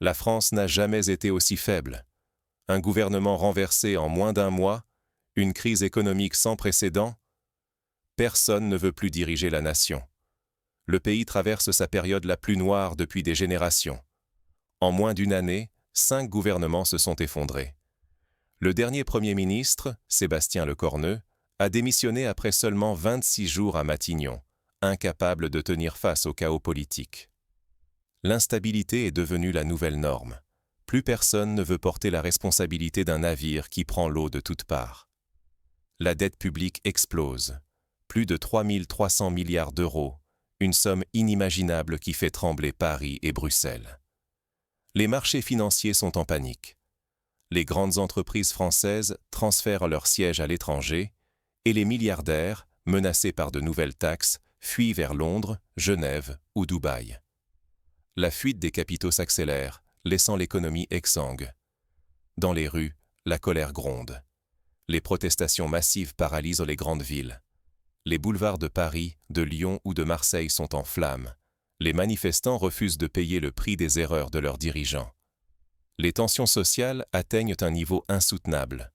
La France n'a jamais été aussi faible. Un gouvernement renversé en moins d'un mois, une crise économique sans précédent. Personne ne veut plus diriger la nation. Le pays traverse sa période la plus noire depuis des générations. En moins d'une année, 5 gouvernements se sont effondrés. Le dernier Premier ministre, Sébastien Lecornu, a démissionné après seulement 26 jours à Matignon, incapable de tenir face au chaos politique. L'instabilité est devenue la nouvelle norme. Plus personne ne veut porter la responsabilité d'un navire qui prend l'eau de toutes parts. La dette publique explose. Plus de 3 300 milliards d'euros, une somme inimaginable qui fait trembler Paris et Bruxelles. Les marchés financiers sont en panique. Les grandes entreprises françaises transfèrent leurs sièges à l'étranger et les milliardaires, menacés par de nouvelles taxes, fuient vers Londres, Genève ou Dubaï. La fuite des capitaux s'accélère, laissant l'économie exsangue. Dans les rues, la colère gronde. Les protestations massives paralysent les grandes villes. Les boulevards de Paris, de Lyon ou de Marseille sont en flammes. Les manifestants refusent de payer le prix des erreurs de leurs dirigeants. Les tensions sociales atteignent un niveau insoutenable.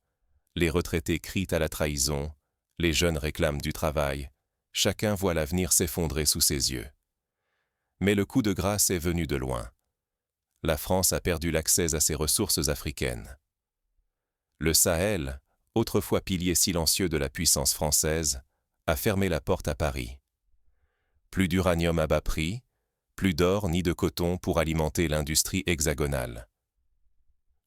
Les retraités crient à la trahison, les jeunes réclament du travail, chacun voit l'avenir s'effondrer sous ses yeux. Mais le coup de grâce est venu de loin. La France a perdu l'accès à ses ressources africaines. Le Sahel, autrefois pilier silencieux de la puissance française, a fermé la porte à Paris. Plus d'uranium à bas prix, plus d'or ni de coton pour alimenter l'industrie hexagonale.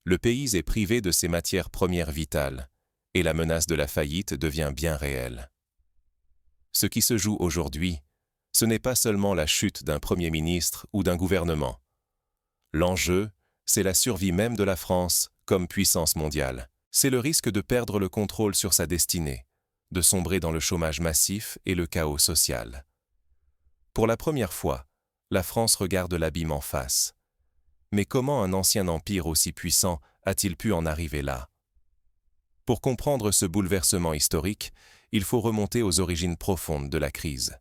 Le pays est privé de ses matières premières vitales, et la menace de la faillite devient bien réelle. Ce qui se joue aujourd'hui, ce n'est pas seulement la chute d'un Premier ministre ou d'un gouvernement. L'enjeu, c'est la survie même de la France comme puissance mondiale. C'est le risque de perdre le contrôle sur sa destinée, de sombrer dans le chômage massif et le chaos social. Pour la première fois, la France regarde l'abîme en face. Mais comment un ancien empire aussi puissant a-t-il pu en arriver là? Pour comprendre ce bouleversement historique, il faut remonter aux origines profondes de la crise.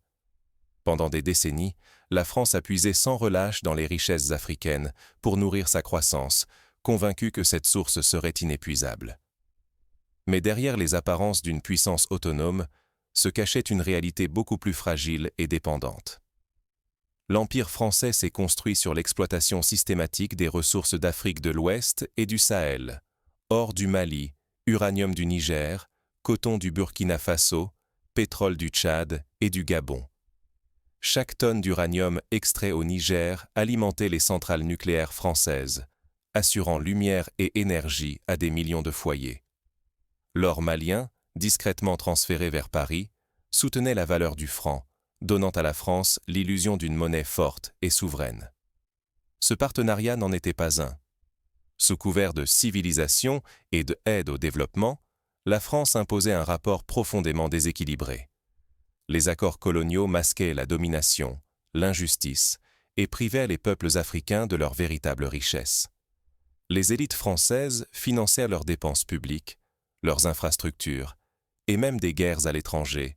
Pendant des décennies, la France a puisé sans relâche dans les richesses africaines pour nourrir sa croissance, convaincue que cette source serait inépuisable. Mais derrière les apparences d'une puissance autonome, se cachait une réalité beaucoup plus fragile et dépendante. L'Empire français s'est construit sur l'exploitation systématique des ressources d'Afrique de l'Ouest et du Sahel, or du Mali, uranium du Niger, coton du Burkina Faso, pétrole du Tchad et du Gabon. Chaque tonne d'uranium extrait au Niger alimentait les centrales nucléaires françaises, assurant lumière et énergie à des millions de foyers. L'or malien, discrètement transféré vers Paris, soutenait la valeur du franc, donnant à la France l'illusion d'une monnaie forte et souveraine. Ce partenariat n'en était pas un. Sous couvert de civilisation et d'aide au développement, la France imposait un rapport profondément déséquilibré. Les accords coloniaux masquaient la domination, l'injustice et privaient les peuples africains de leur véritable richesse. Les élites françaises finançaient leurs dépenses publiques, leurs infrastructures et même des guerres à l'étranger,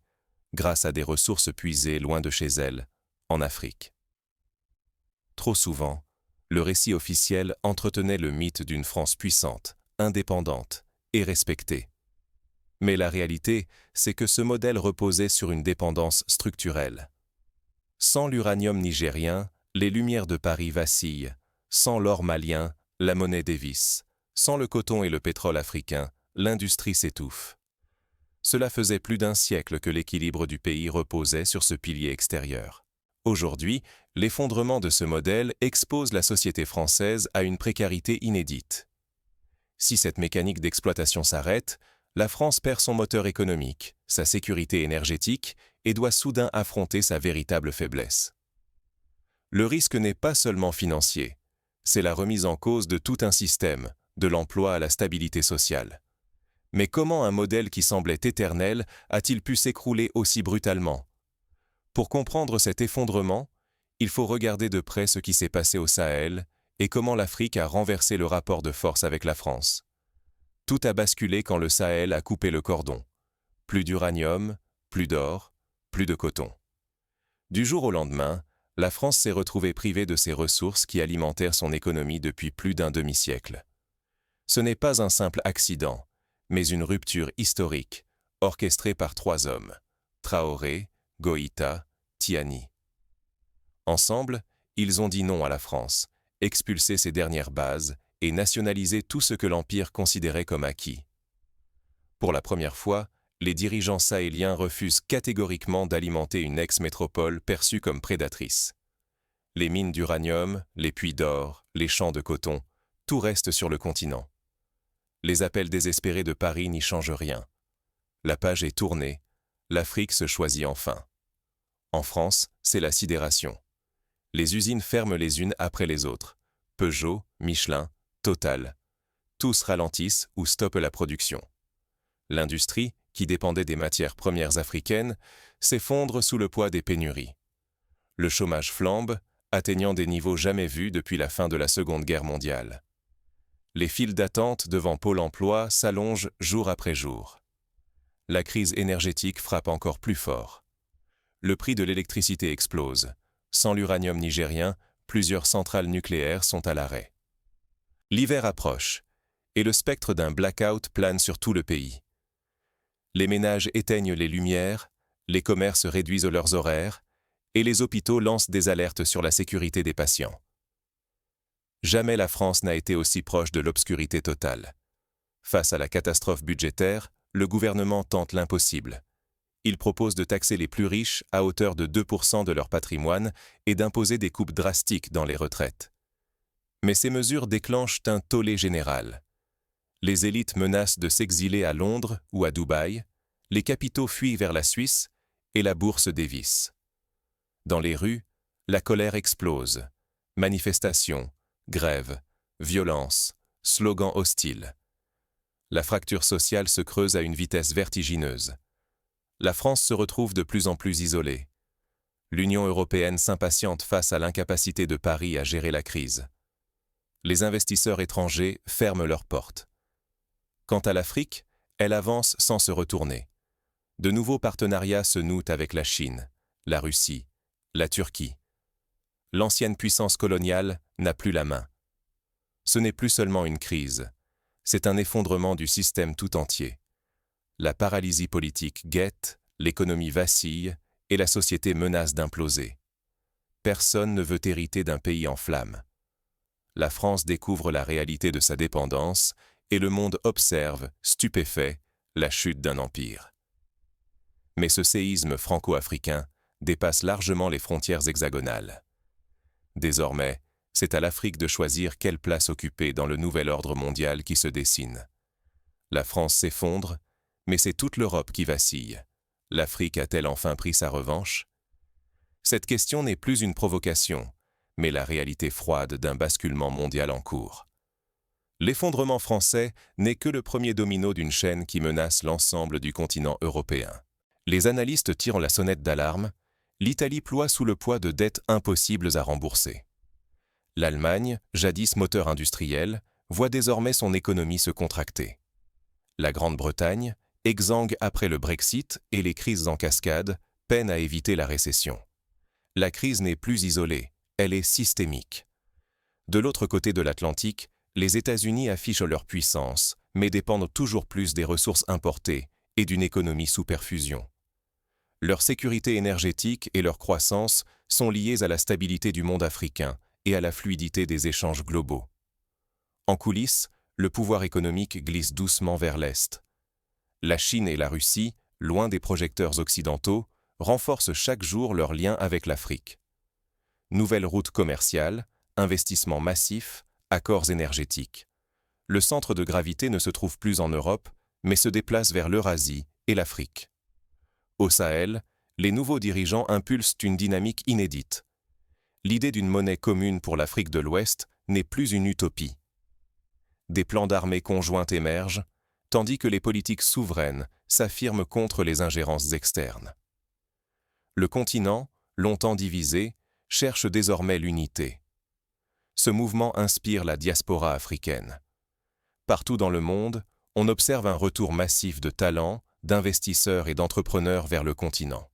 grâce à des ressources puisées loin de chez elles, en Afrique. Trop souvent, le récit officiel entretenait le mythe d'une France puissante, indépendante et respectée. Mais la réalité, c'est que ce modèle reposait sur une dépendance structurelle. Sans l'uranium nigérien, les lumières de Paris vacillent. Sans l'or malien, la monnaie dévisse. Sans le coton et le pétrole africain, l'industrie s'étouffe. Cela faisait plus d'un siècle que l'équilibre du pays reposait sur ce pilier extérieur. Aujourd'hui, l'effondrement de ce modèle expose la société française à une précarité inédite. Si cette mécanique d'exploitation s'arrête, la France perd son moteur économique, sa sécurité énergétique et doit soudain affronter sa véritable faiblesse. Le risque n'est pas seulement financier, c'est la remise en cause de tout un système, de l'emploi à la stabilité sociale. Mais comment un modèle qui semblait éternel a-t-il pu s'écrouler aussi brutalement? Pour comprendre cet effondrement, il faut regarder de près ce qui s'est passé au Sahel et comment l'Afrique a renversé le rapport de force avec la France. Tout a basculé quand le Sahel a coupé le cordon. Plus d'uranium, plus d'or, plus de coton. Du jour au lendemain, La France s'est retrouvée privée de ces ressources qui alimentèrent son économie depuis plus d'un demi-siècle. Ce n'est pas un simple accident, mais une rupture historique, orchestrée par 3 hommes, Traoré, Goïta, Tiani. Ensemble, ils ont dit non à la France, expulsé ses dernières bases et nationalisé tout ce que l'Empire considérait comme acquis. Pour la première fois, les dirigeants sahéliens refusent catégoriquement d'alimenter une ex-métropole perçue comme prédatrice. Les mines d'uranium, les puits d'or, les champs de coton, tout reste sur le continent. Les appels désespérés de Paris n'y changent rien. La page est tournée, l'Afrique se choisit enfin. En France, c'est la sidération. Les usines ferment les unes après les autres. Peugeot, Michelin, Total. Tous ralentissent ou stoppent la production. L'industrie, qui dépendait des matières premières africaines, s'effondre sous le poids des pénuries. Le chômage flambe, atteignant des niveaux jamais vus depuis la fin de la Seconde Guerre mondiale. Les files d'attente devant Pôle emploi s'allongent jour après jour. La crise énergétique frappe encore plus fort. Le prix de l'électricité explose. Sans l'uranium nigérien, plusieurs centrales nucléaires sont à l'arrêt. L'hiver approche, et le spectre d'un blackout plane sur tout le pays. Les ménages éteignent les lumières, les commerces réduisent leurs horaires, et les hôpitaux lancent des alertes sur la sécurité des patients. Jamais la France n'a été aussi proche de l'obscurité totale. Face à la catastrophe budgétaire, le gouvernement tente l'impossible. Il propose de taxer les plus riches à hauteur de 2% de leur patrimoine et d'imposer des coupes drastiques dans les retraites. Mais ces mesures déclenchent un tollé général. Les élites menacent de s'exiler à Londres ou à Dubaï, les capitaux fuient vers la Suisse et la bourse dévisse. Dans les rues, la colère explose. Manifestations, grèves, violences, slogans hostiles. La fracture sociale se creuse à une vitesse vertigineuse. La France se retrouve de plus en plus isolée. L'Union européenne s'impatiente face à l'incapacité de Paris à gérer la crise. Les investisseurs étrangers ferment leurs portes. Quant à l'Afrique, elle avance sans se retourner. De nouveaux partenariats se nouent avec la Chine, la Russie, la Turquie. L'ancienne puissance coloniale n'a plus la main. Ce n'est plus seulement une crise, c'est un effondrement du système tout entier. La paralysie politique guette, l'économie vacille et la société menace d'imploser. Personne ne veut hériter d'un pays en flammes. La France découvre la réalité de sa dépendance et le monde observe, stupéfait, la chute d'un empire. Mais ce séisme franco-africain dépasse largement les frontières hexagonales. Désormais, c'est à l'Afrique de choisir quelle place occuper dans le nouvel ordre mondial qui se dessine. La France s'effondre, mais c'est toute l'Europe qui vacille. L'Afrique a-t-elle enfin pris sa revanche? Cette question n'est plus une provocation, mais la réalité froide d'un basculement mondial en cours. L'effondrement français n'est que le premier domino d'une chaîne qui menace l'ensemble du continent européen. Les analystes tirent la sonnette d'alarme, l'Italie ploie sous le poids de dettes impossibles à rembourser. L'Allemagne, jadis moteur industriel, voit désormais son économie se contracter. La Grande-Bretagne, exsangue après le Brexit et les crises en cascade, peine à éviter la récession. La crise n'est plus isolée, elle est systémique. De l'autre côté de l'Atlantique, les États-Unis affichent leur puissance, mais dépendent toujours plus des ressources importées et d'une économie sous perfusion. Leur sécurité énergétique et leur croissance sont liées à la stabilité du monde africain et à la fluidité des échanges globaux. En coulisses, le pouvoir économique glisse doucement vers l'Est. La Chine et la Russie, loin des projecteurs occidentaux, renforcent chaque jour leurs liens avec l'Afrique. Nouvelles routes commerciales, investissements massifs, accords énergétiques. Le centre de gravité ne se trouve plus en Europe, mais se déplace vers l'Eurasie et l'Afrique. Au Sahel, les nouveaux dirigeants impulsent une dynamique inédite. L'idée d'une monnaie commune pour l'Afrique de l'Ouest n'est plus une utopie. Des plans d'armée conjoints émergent, tandis que les politiques souveraines s'affirment contre les ingérences externes. Le continent, longtemps divisé, cherche désormais l'unité. Ce mouvement inspire la diaspora africaine. Partout dans le monde, on observe un retour massif de talents, d'investisseurs et d'entrepreneurs vers le continent.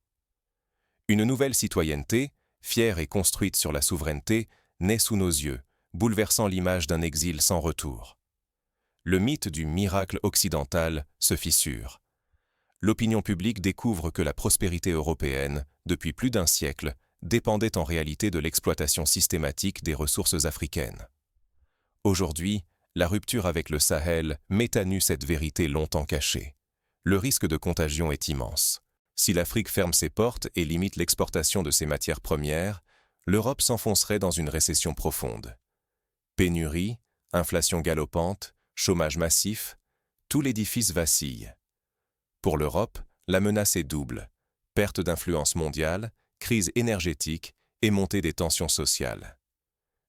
Une nouvelle citoyenneté, fière et construite sur la souveraineté, naît sous nos yeux, bouleversant l'image d'un exil sans retour. Le mythe du miracle occidental se fissure. L'opinion publique découvre que la prospérité européenne, depuis plus d'un siècle, dépendait en réalité de l'exploitation systématique des ressources africaines. Aujourd'hui, la rupture avec le Sahel met à nu cette vérité longtemps cachée. Le risque de contagion est immense. Si l'Afrique ferme ses portes et limite l'exportation de ses matières premières, l'Europe s'enfoncerait dans une récession profonde. Pénurie, inflation galopante, chômage massif, tout l'édifice vacille. Pour l'Europe, la menace est double: perte d'influence mondiale, crise énergétique et montée des tensions sociales.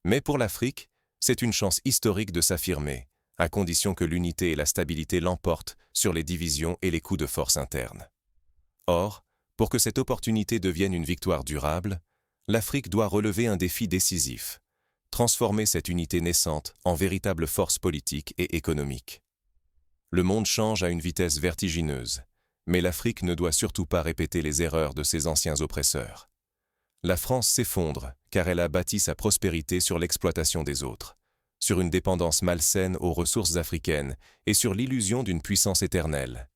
Mais pour l'Afrique, c'est une chance historique de s'affirmer, à condition que l'unité et la stabilité l'emportent sur les divisions et les coups de force internes. Or, pour que cette opportunité devienne une victoire durable, l'Afrique doit relever un défi décisif: transformer cette unité naissante en véritable force politique et économique. Le monde change à une vitesse vertigineuse, mais l'Afrique ne doit surtout pas répéter les erreurs de ses anciens oppresseurs. La France s'effondre car elle a bâti sa prospérité sur l'exploitation des autres, sur une dépendance malsaine aux ressources africaines et sur l'illusion d'une puissance éternelle.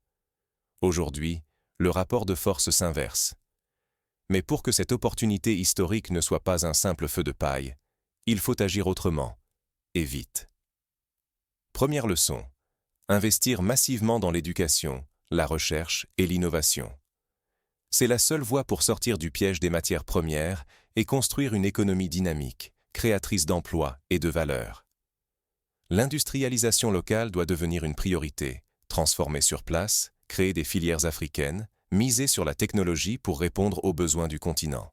Aujourd'hui, le rapport de force s'inverse. Mais pour que cette opportunité historique ne soit pas un simple feu de paille, il faut agir autrement, et vite. Première leçon: investir massivement dans l'éducation, la recherche et l'innovation. C'est la seule voie pour sortir du piège des matières premières et construire une économie dynamique, créatrice d'emplois et de valeur. L'industrialisation locale doit devenir une priorité, transformer sur place, créer des filières africaines, miser sur la technologie pour répondre aux besoins du continent.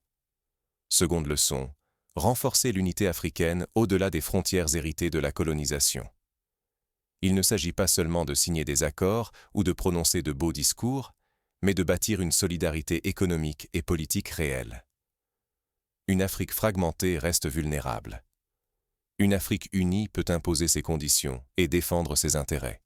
Seconde leçon: renforcer l'unité africaine au-delà des frontières héritées de la colonisation. Il ne s'agit pas seulement de signer des accords ou de prononcer de beaux discours, mais de bâtir une solidarité économique et politique réelle. Une Afrique fragmentée reste vulnérable. Une Afrique unie peut imposer ses conditions et défendre ses intérêts.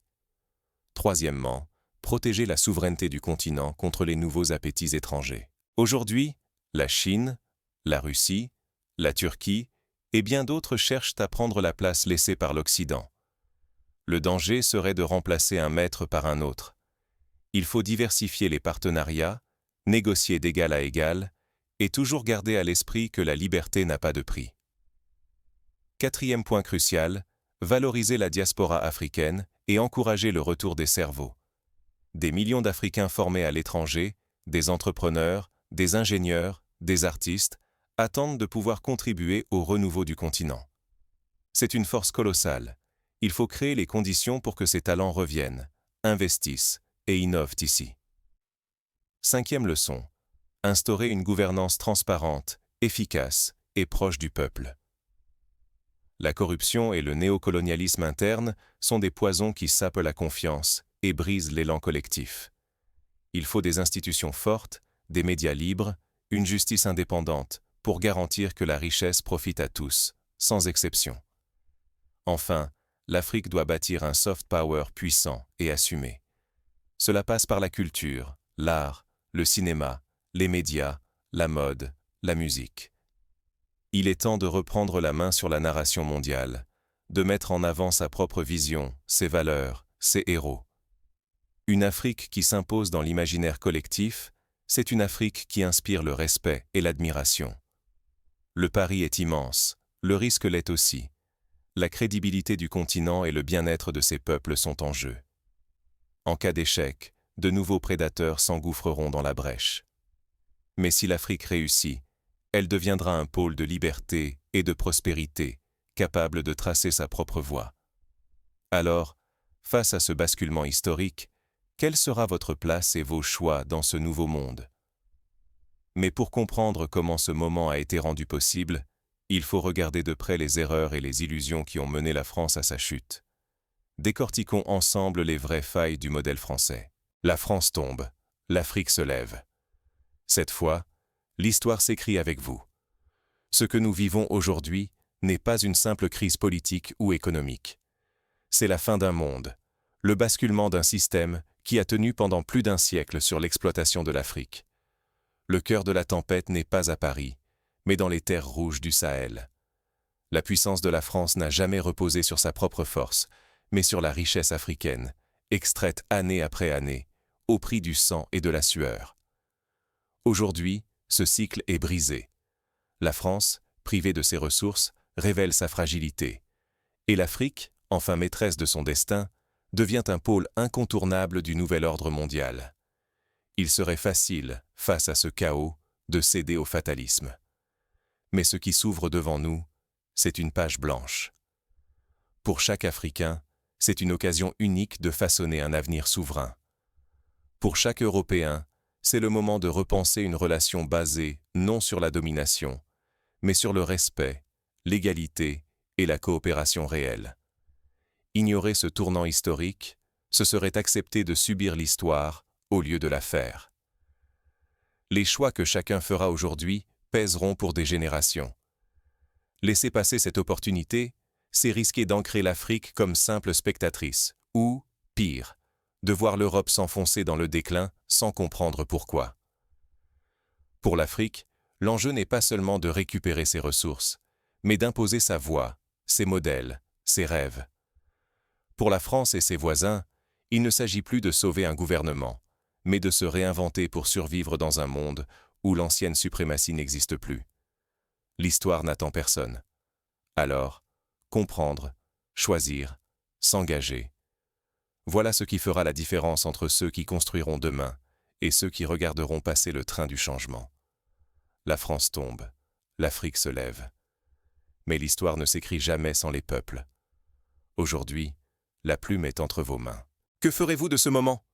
Troisièmement, protéger la souveraineté du continent contre les nouveaux appétits étrangers. Aujourd'hui, la Chine, la Russie, la Turquie et bien d'autres cherchent à prendre la place laissée par l'Occident. Le danger serait de remplacer un maître par un autre. Il faut diversifier les partenariats, négocier d'égal à égal, et toujours garder à l'esprit que la liberté n'a pas de prix. Quatrième point crucial: valoriser la diaspora africaine et encourager le retour des cerveaux. Des millions d'Africains formés à l'étranger, des entrepreneurs, des ingénieurs, des artistes, attendent de pouvoir contribuer au renouveau du continent. C'est une force colossale. Il faut créer les conditions pour que ces talents reviennent, investissent et innovent ici. Cinquième leçon: instaurer une gouvernance transparente, efficace et proche du peuple. La corruption et le néocolonialisme interne sont des poisons qui sapent la confiance et brisent l'élan collectif. Il faut des institutions fortes, des médias libres, une justice indépendante pour garantir que la richesse profite à tous, sans exception. Enfin, l'Afrique doit bâtir un soft power puissant et assumé. Cela passe par la culture, l'art, le cinéma, les médias, la mode, la musique. Il est temps de reprendre la main sur la narration mondiale, de mettre en avant sa propre vision, ses valeurs, ses héros. Une Afrique qui s'impose dans l'imaginaire collectif, c'est une Afrique qui inspire le respect et l'admiration. Le pari est immense, le risque l'est aussi. La crédibilité du continent et le bien-être de ses peuples sont en jeu. En cas d'échec, de nouveaux prédateurs s'engouffreront dans la brèche. Mais si l'Afrique réussit, elle deviendra un pôle de liberté et de prospérité, capable de tracer sa propre voie. Alors, face à ce basculement historique, quelle sera votre place et vos choix dans ce nouveau monde? Mais pour comprendre comment ce moment a été rendu possible, il faut regarder de près les erreurs et les illusions qui ont mené la France à sa chute. Décortiquons ensemble les vraies failles du modèle français. La France tombe, l'Afrique se lève. Cette fois, l'histoire s'écrit avec vous. Ce que nous vivons aujourd'hui n'est pas une simple crise politique ou économique. C'est la fin d'un monde, le basculement d'un système qui a tenu pendant plus d'un siècle sur l'exploitation de l'Afrique. Le cœur de la tempête n'est pas à Paris, mais dans les terres rouges du Sahel. La puissance de la France n'a jamais reposé sur sa propre force, mais sur la richesse africaine, extraite année après année, au prix du sang et de la sueur. Aujourd'hui, ce cycle est brisé. La France, privée de ses ressources, révèle sa fragilité. Et l'Afrique, enfin maîtresse de son destin, devient un pôle incontournable du nouvel ordre mondial. Il serait facile, face à ce chaos, de céder au fatalisme. Mais ce qui s'ouvre devant nous, c'est une page blanche. Pour chaque Africain, c'est une occasion unique de façonner un avenir souverain. Pour chaque Européen, c'est le moment de repenser une relation basée non sur la domination, mais sur le respect, l'égalité et la coopération réelle. Ignorer ce tournant historique, ce serait accepter de subir l'histoire au lieu de la faire. Les choix que chacun fera aujourd'hui pèseront pour des générations. Laisser passer cette opportunité, c'est risquer d'ancrer l'Afrique comme simple spectatrice, ou, pire, de voir l'Europe s'enfoncer dans le déclin sans comprendre pourquoi. Pour l'Afrique, l'enjeu n'est pas seulement de récupérer ses ressources, mais d'imposer sa voix, ses modèles, ses rêves. Pour la France et ses voisins, il ne s'agit plus de sauver un gouvernement, mais de se réinventer pour survivre dans un monde où l'ancienne suprématie n'existe plus. L'histoire n'attend personne. Alors, comprendre, choisir, s'engager. Voilà ce qui fera la différence entre ceux qui construiront demain et ceux qui regarderont passer le train du changement. La France tombe, l'Afrique se lève. Mais l'histoire ne s'écrit jamais sans les peuples. Aujourd'hui, la plume est entre vos mains. Que ferez-vous de ce moment ?